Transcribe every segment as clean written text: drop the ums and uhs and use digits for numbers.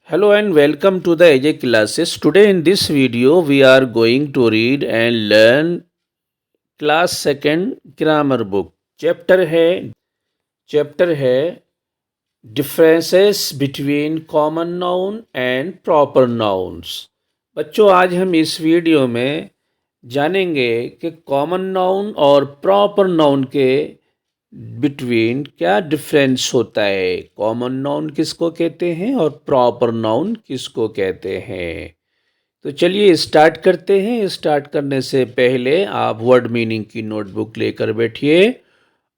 Hello and welcome to the AJ classes. Today in this video we are going to read and learn class second grammar book. Chapter है differences between common noun and proper nouns. बच्चों, आज हम इस video में जानेंगे कि common noun और proper noun के बिटवीन क्या डिफरेंस होता है, कॉमन नाउन किसको कहते हैं और प्रॉपर नाउन किसको कहते हैं। तो चलिए स्टार्ट करते हैं। स्टार्ट करने से पहले आप वर्ड मीनिंग की नोटबुक लेकर बैठिए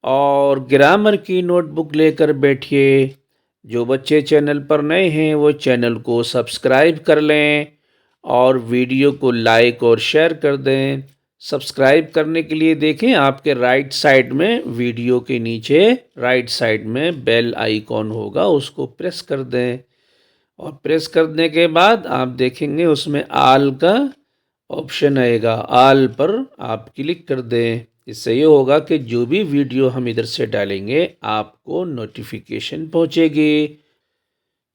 और ग्रामर की नोटबुक लेकर बैठिए। जो बच्चे चैनल पर नए हैं वो चैनल को सब्सक्राइब कर लें और वीडियो को लाइक और शेयर कर दें। सब्सक्राइब करने के लिए देखें आपके राइट साइड में, वीडियो के नीचे राइट साइड में बेल आइकॉन होगा, उसको प्रेस कर दें और प्रेस करने के बाद आप देखेंगे उसमें आल का ऑप्शन आएगा। आल पर आप क्लिक कर दें। इससे ये होगा कि जो भी वीडियो हम इधर से डालेंगे आपको नोटिफिकेशन पहुंचेगी।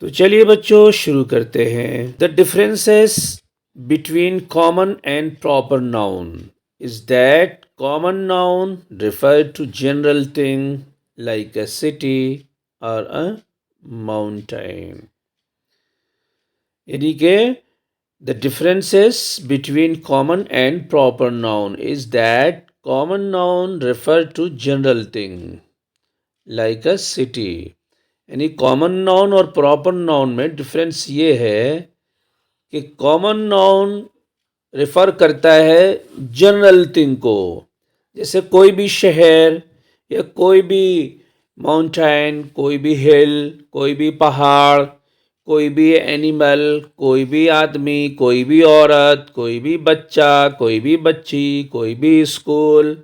तो चलिए बच्चों शुरू करते हैं। The differences between common and proper noun is that common noun refer to general thing like a city और अ माउंटेन। यानी कि the differences between common and proper noun is that common noun refer to general thing like a city। यानी common noun और proper noun में difference ये है कि common noun refer करता है जनरल थिंग को, जैसे कोई भी शहर या कोई भी माउंटेन, कोई भी हिल, कोई भी पहाड़, कोई भी एनिमल, कोई भी आदमी, कोई भी औरत, कोई भी बच्चा, कोई भी बच्ची, कोई भी स्कूल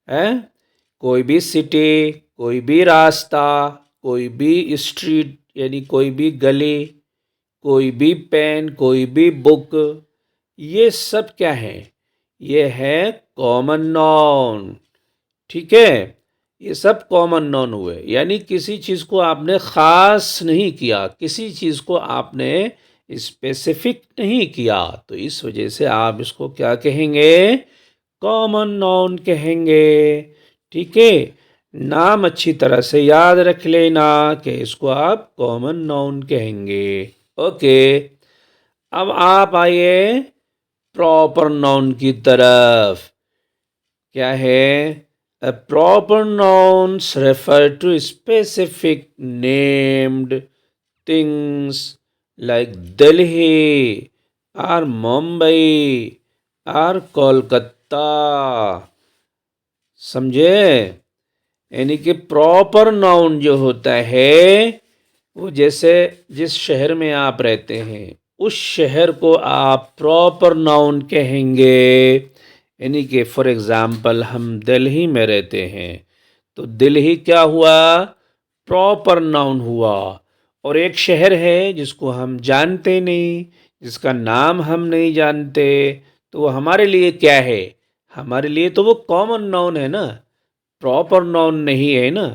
है, कोई भी सिटी, कोई भी रास्ता, कोई भी स्ट्रीट यानी कोई भी गली, कोई भी पेन, कोई भी बुक, ये सब क्या है? ये है कॉमन नाउन। ठीक है, ये सब कॉमन नाउन हुए। यानी किसी चीज़ को आपने ख़ास नहीं किया, किसी चीज़ को आपने स्पेसिफिक नहीं किया, तो इस वजह से आप इसको क्या कहेंगे? कॉमन नाउन कहेंगे। ठीक है, नाम अच्छी तरह से याद रख लेना कि इसको आप कॉमन नाउन कहेंगे। ओके, अब आप आइए प्रॉपर नाउन की तरफ। क्या है? A proper nouns refer to specific named things like Delhi or Mumbai or Kolkata। समझे? यानी कि प्रॉपर नाउन जो होता है वो जैसे जिस शहर में आप रहते हैं उस शहर को आप प्रॉपर नाउन कहेंगे। यानी कि फॉर एग्ज़ाम्पल हम दिल्ली में रहते हैं तो दिल्ली क्या हुआ? प्रॉपर नाउन हुआ। और एक शहर है जिसको हम जानते नहीं, जिसका नाम हम नहीं जानते, तो वो हमारे लिए क्या है? हमारे लिए तो वो कॉमन नाउन है ना, प्रॉपर नाउन नहीं है ना,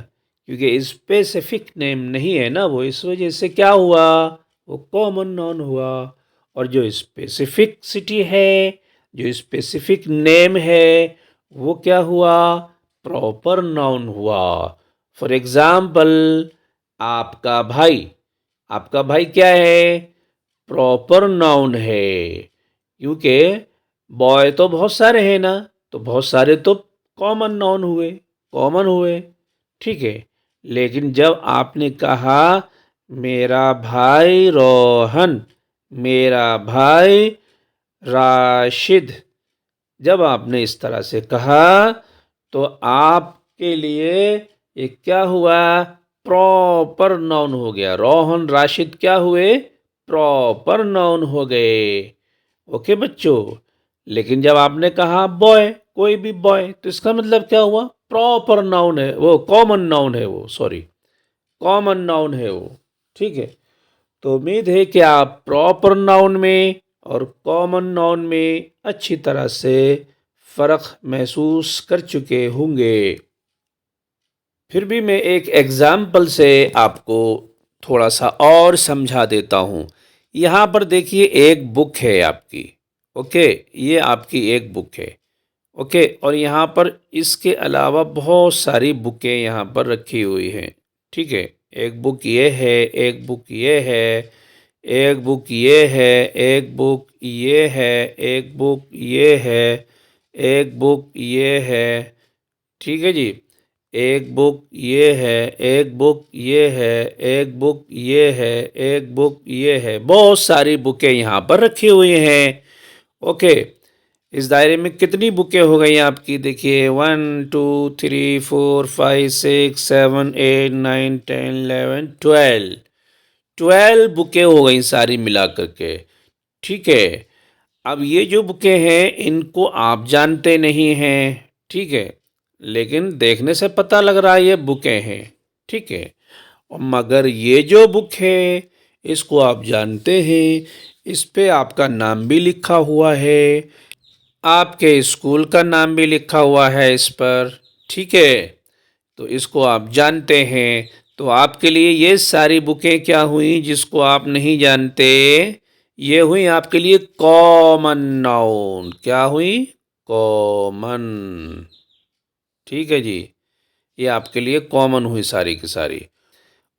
क्योंकि स्पेसिफिक नेम नहीं है ना वो, इस वजह से क्या हुआ? वो कॉमन नाउन हुआ। और जो स्पेसिफिक सिटी है, जो स्पेसिफिक नेम है, वो क्या हुआ? प्रॉपर नाउन हुआ। फॉर एग्ज़ाम्पल आपका भाई, आपका भाई क्या है? प्रॉपर नाउन है, क्योंकि बॉय तो बहुत सारे हैं ना, तो बहुत सारे तो कॉमन नाउन हुए, कॉमन हुए। ठीक है, लेकिन जब आपने कहा मेरा भाई रोहन, मेरा भाई राशिद, जब आपने इस तरह से कहा तो आपके लिए ये क्या हुआ? प्रॉपर नाउन हो गया। रोहन राशिद क्या हुए? प्रॉपर नाउन हो गए। ओके बच्चों, लेकिन जब आपने कहा बॉय, कोई भी बॉय, तो इसका मतलब क्या हुआ? प्रॉपर नाउन है वो, कॉमन नाउन है वो, सॉरी कॉमन नाउन है वो। ठीक है, तो उम्मीद है कि आप प्रॉपर नाउन में और कॉमन नाउन में अच्छी तरह से फ़र्क महसूस कर चुके होंगे। फिर भी मैं एक एग्ज़ाम्पल से आपको थोड़ा सा और समझा देता हूँ यहाँ पर देखिए एक बुक है आपकी, ओके, ये आपकी एक बुक है, ओके, और यहाँ पर इसके अलावा बहुत सारी बुकें यहाँ पर रखी हुई हैं, ठीक है। एक बुक ये है, एक बुक ये है, एक बुक ये है, एक बुक ये है, एक बुक ये है, एक बुक ये है, ठीक है जी। एक बुक ये है, एक बुक ये है, एक बुक ये है, एक बुक ये है, बहुत सारी बुकें यहाँ पर रखी हुई हैं, ओके। इस दायरे में कितनी बुकें हो गई आपकी? देखिए 1 2 3 4 5 6 7 8 9 10 11 12 12 बुकें हो गई सारी मिला करके, ठीक है। अब ये जो बुकें हैं इनको आप जानते नहीं हैं, ठीक है, लेकिन देखने से पता लग रहा है ये बुकें हैं, ठीक है। और मगर ये जो बुक है इसको आप जानते हैं, इस पे आपका नाम भी लिखा हुआ है, आपके स्कूल का नाम भी लिखा हुआ है इस पर, ठीक है। तो इसको आप जानते हैं, तो आपके लिए ये सारी बुकें क्या हुई जिसको आप नहीं जानते? ये हुई आपके लिए कॉमन नाउन। क्या हुई? कॉमन, ठीक है जी। ये आपके लिए कॉमन हुई सारी की सारी।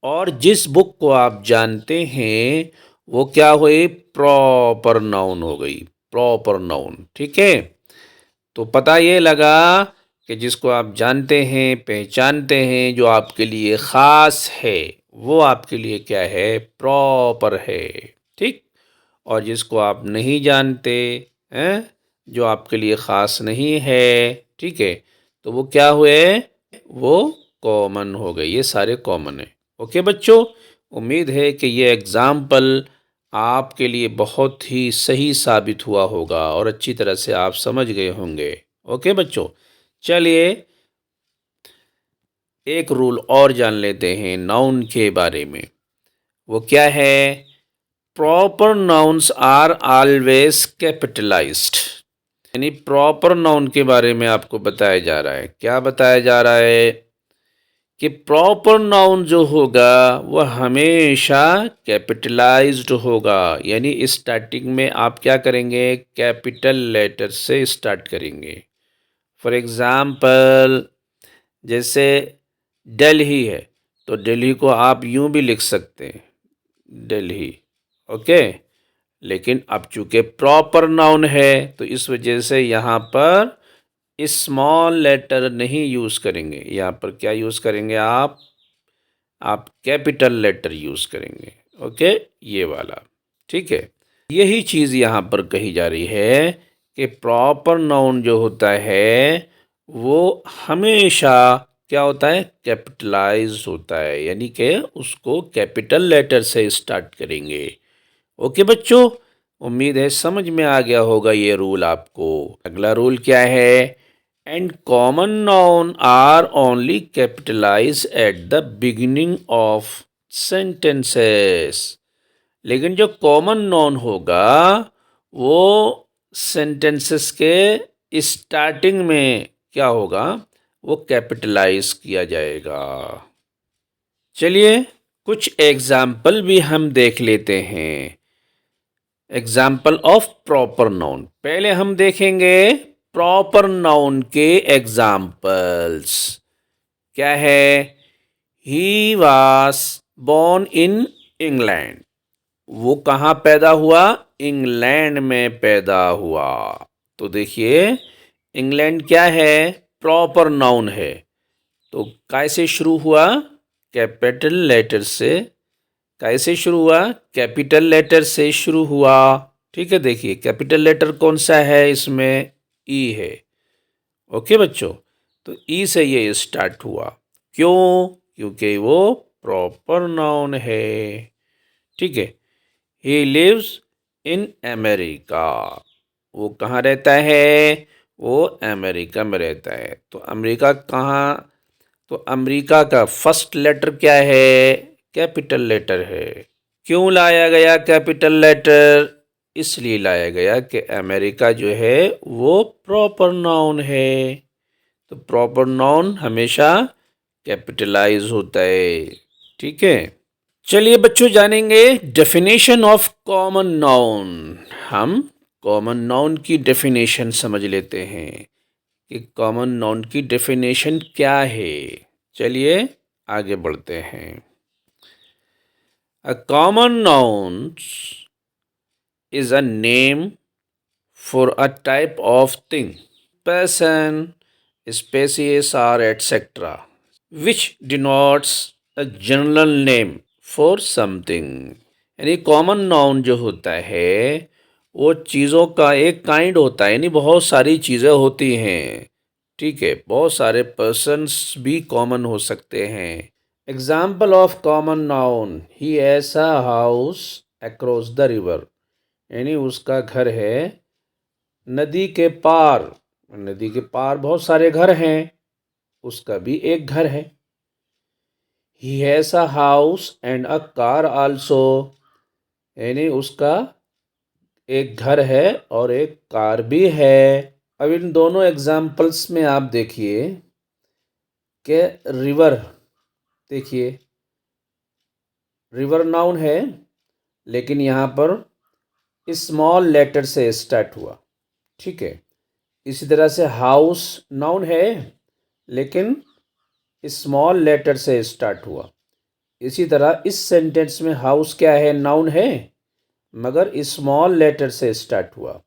और जिस बुक को आप जानते हैं वो क्या हुई? प्रॉपर नाउन हो गई, प्रॉपर नाउन, ठीक है। तो पता ये लगा कि जिसको आप जानते हैं, पहचानते हैं, जो आपके लिए ख़ास है, वो आपके लिए क्या है? प्रॉपर है, ठीक। और जिसको आप नहीं जानते हैं, जो आपके लिए ख़ास नहीं है, ठीक है, तो वो क्या हुए? वो कॉमन हो गए। ये सारे कॉमन है, ओके बच्चों। उम्मीद है कि ये एग्ज़ाम्पल आपके लिए बहुत ही सही साबित हुआ होगा और अच्छी तरह से आप समझ गए होंगे, ओके बच्चों। चलिए एक रूल और जान लेते हैं नाउन के बारे में। वो क्या है? Proper nouns are always capitalised. यानी प्रॉपर नाउन के बारे में आपको बताया जा रहा है। क्या बताया जा रहा है? कि प्रॉपर नाउन जो होगा वह हमेशा कैपिटलाइज्ड होगा। यानी स्टार्टिंग में आप क्या करेंगे? कैपिटल लेटर से स्टार्ट करेंगे। फॉर एग्ज़ाम्पल जैसे दिल्ली है, तो दिल्ली को आप यूं भी लिख सकते हैं, दिल्ली, ओके। लेकिन अब चूंकि प्रॉपर नाउन है तो इस वजह से यहाँ पर स्मॉल लेटर नहीं यूज़ करेंगे। यहाँ पर क्या यूज़ करेंगे आप कैपिटल लेटर यूज़ करेंगे, ओके, ये वाला, ठीक है। यही चीज़ यहाँ पर कही जा रही है कि प्रॉपर नाउन जो होता है वो हमेशा क्या होता है? कैपिटलाइज होता है, यानी कि उसको कैपिटल लेटर से स्टार्ट करेंगे, ओके बच्चों। उम्मीद है समझ में आ गया होगा ये रूल आपको। अगला रूल क्या है? And common noun are only capitalise at the beginning of sentences. लेकिन जो कॉमन नाउन होगा वो सेंटेंसेस के स्टार्टिंग में क्या होगा? वो कैपिटलाइज किया जाएगा। चलिए कुछ एग्जाम्पल भी हम देख लेते हैं। Example of proper noun. पहले हम देखेंगे प्रॉपर नाउन के एग्जाम्पल्स। क्या है? He was born in England. वो कहाँ पैदा हुआ? इंग्लैंड में पैदा हुआ। तो देखिए इंग्लैंड क्या है? प्रॉपर नाउन है। तो कैसे शुरू हुआ? कैपिटल लेटर से। कैसे शुरू हुआ? कैपिटल लेटर से शुरू हुआ, ठीक है। देखिए कैपिटल लेटर कौन सा है इसमें? ई है, ओके बच्चों। तो ई से ये स्टार्ट हुआ। क्यों? क्योंकि वो प्रॉपर नाउन है, ठीक है। He lives in America. वो कहाँ रहता है? वो अमेरिका में रहता है। तो अमेरिका कहाँ? तो अमेरिका का फर्स्ट लेटर क्या है? कैपिटल लेटर है। क्यों लाया गया कैपिटल लेटर? इसलिए लाया गया कि अमेरिका जो है वो प्रॉपर नाउन है। तो प्रॉपर नाउन हमेशा कैपिटलाइज होता है, ठीक है। चलिए बच्चों जानेंगे डेफिनेशन ऑफ कॉमन नाउन। हम कॉमन नाउन की डेफिनेशन समझ लेते हैं कि कॉमन नाउन की डेफिनेशन क्या है। चलिए आगे बढ़ते हैं। A common noun is a name for a type of thing, person, species, or etc., which denotes a general name for something। यानी कॉमन नाउन जो होता है वो चीज़ों का एक काइंड होता है, यानी बहुत सारी चीज़ें होती हैं। ठीक है, बहुत सारे पर्सन्स भी कॉमन हो सकते हैं। Example of common noun, he has a house across the river, यानी उसका घर है नदी के पार। नदी के पार बहुत सारे घर हैं, उसका भी एक घर है। He has a house and a car also, यानी उसका एक घर है और एक कार भी है। अब इन दोनों एग्जाम्पल्स में आप देखिए कि रिवर, देखिए रिवर नाउन है लेकिन यहाँ पर स्मॉल लेटर से स्टार्ट हुआ। ठीक है, इसी तरह से हाउस नाउन है लेकिन स्मॉल लेटर से स्टार्ट हुआ। इसी तरह इस सेंटेंस में हाउस क्या है, नाउन है मगर स्मॉल लेटर से स्टार्ट हुआ।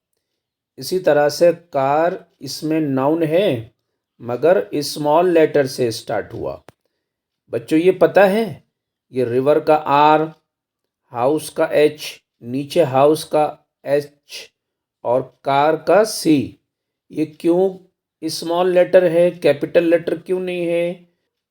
इसी तरह से कार इसमें नाउन है मगर स्मॉल लेटर से स्टार्ट हुआ। बच्चों ये पता है, ये रिवर का आर, हाउस का एच, नीचे हाउस का एच और कार का सी, ये क्यों स्मॉल लेटर है, कैपिटल लेटर क्यों नहीं है?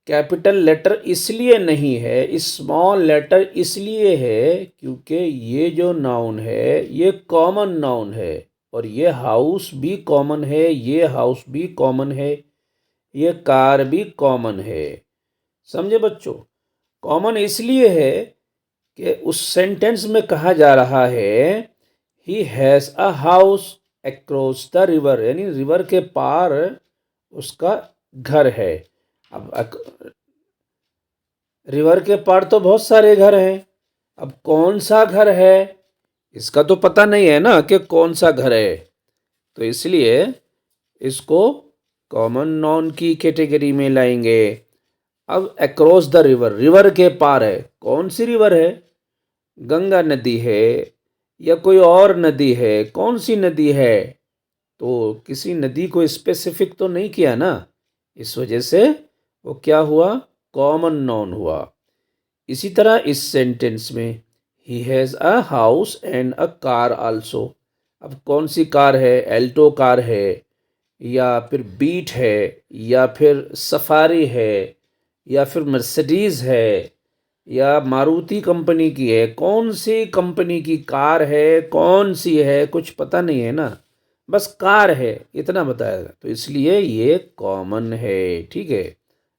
कैपिटल लेटर इसलिए नहीं है, स्मॉल लेटर इसलिए है क्योंकि ये जो नाउन है ये कॉमन नाउन है और ये हाउस भी कॉमन है, ये हाउस भी कॉमन है, ये कार भी कॉमन है। समझे बच्चों? कॉमन इसलिए है कि उस सेंटेंस में कहा जा रहा है he has a house across the river, यानी रिवर के पार उसका घर है। अब रिवर के पार तो बहुत सारे घर हैं, अब कौन सा घर है इसका तो पता नहीं है ना कि कौन सा घर है, तो इसलिए इसको कॉमन नाउन की कैटेगरी में लाएंगे। अब अक्रॉस द रिवर, रिवर के पार है, कौन सी रिवर है? गंगा नदी है या कोई और नदी है? कौन सी नदी है? तो किसी नदी को स्पेसिफिक तो नहीं किया ना, इस वजह से वो क्या हुआ, कॉमन नाउन हुआ। इसी तरह इस सेंटेंस में he has a house and a car also, अब कौन सी कार है? एल्टो कार है या फिर बीट है या फिर सफारी है या फिर मर्सिडीज़ है या मारुति कंपनी की है? कौन सी कंपनी की कार है, कौन सी है, कुछ पता नहीं है ना, बस कार है इतना बताया, तो इसलिए ये कॉमन है। ठीक है,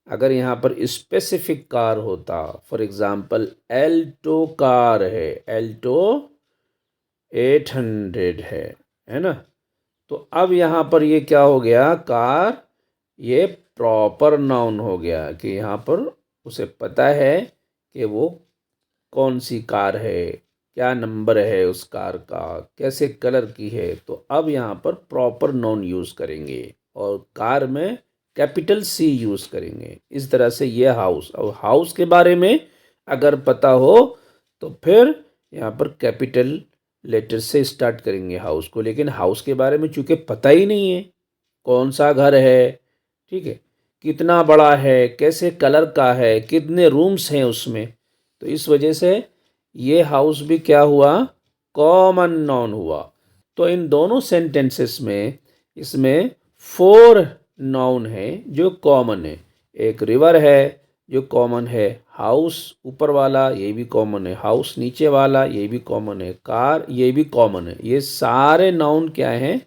अगर यहाँ पर स्पेसिफिक कार होता, फॉर एग्जांपल एल्टो कार है, एल्टो 800 है ना, तो अब यहाँ पर ये क्या हो गया, कार ये प्रॉपर नाउन हो गया कि यहाँ पर उसे पता है कि वो कौन सी कार है, क्या नंबर है उस कार का, कैसे कलर की है, तो अब यहाँ पर प्रॉपर नाउन यूज़ करेंगे और कार में कैपिटल सी यूज़ करेंगे। इस तरह से ये हाउस, और हाउस के बारे में अगर पता हो तो फिर यहाँ पर कैपिटल लेटर से स्टार्ट करेंगे हाउस को, लेकिन हाउस के बारे में चूँकि पता ही नहीं है कौन सा घर है, ठीक है, कितना बड़ा है, कैसे कलर का है, कितने रूम्स हैं उसमें, तो इस वजह से ये हाउस भी क्या हुआ, कॉमन नाउन हुआ। तो इन दोनों सेंटेंसेस में इसमें 4 नाउन है जो कॉमन है। एक रिवर है जो कॉमन है, हाउस ऊपर वाला ये भी कॉमन है, हाउस नीचे वाला ये भी कॉमन है, कार ये भी कॉमन है, ये सारे नाउन क्या हैं,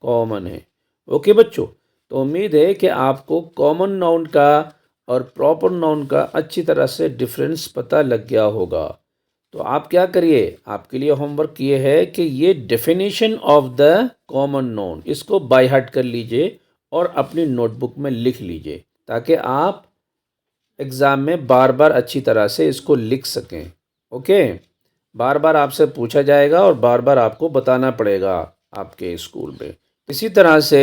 कॉमन है। ओके बच्चों, तो उम्मीद है कि आपको कॉमन नाउन का और प्रॉपर नाउन का अच्छी तरह से डिफरेंस पता लग गया होगा। तो आप क्या करिए, आपके लिए होमवर्क ये है कि ये definition of the common noun इसको बाय हार्ट कर लीजिए और अपनी नोटबुक में लिख लीजिए ताकि आप एग्ज़ाम में बार बार अच्छी तरह से इसको लिख सकें। ओके, बार बार आपसे पूछा जाएगा और बार बार आपको बताना पड़ेगा आपके स्कूल में। इसी तरह से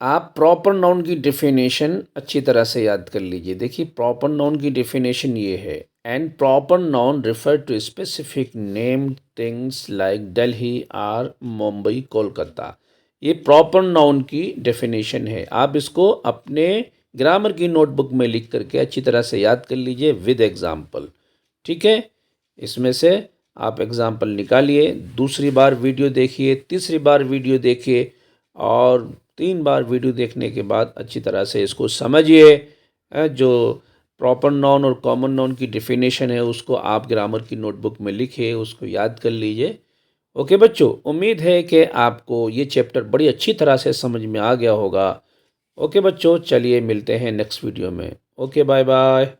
आप प्रॉपर नाउन की डेफिनेशन अच्छी तरह से याद कर लीजिए। देखिए, प्रॉपर नाउन की डेफिनेशन ये है, and proper noun refer to specific name things like Delhi और मुंबई, कोलकाता। ये प्रॉपर नाउन की डेफिनेशन है। आप इसको अपने ग्रामर की नोटबुक में लिख करके अच्छी तरह से याद कर लीजिए विद एग्जाम्पल। ठीक है, इसमें से आप एग्जाम्पल निकालिए, दूसरी बार वीडियो देखिए, तीसरी बार वीडियो देखिए और 3 बार वीडियो देखने के बाद अच्छी तरह से इसको समझिए। जो प्रॉपर नाउन और कॉमन नाउन की डेफिनेशन है उसको आप ग्रामर की नोटबुक में लिखिए, उसको याद कर लीजिए। ओके बच्चों, उम्मीद है कि आपको ये चैप्टर बड़ी अच्छी तरह से समझ में आ गया होगा। ओके बच्चों, चलिए मिलते हैं नेक्स्ट वीडियो में। Okay, bye bye.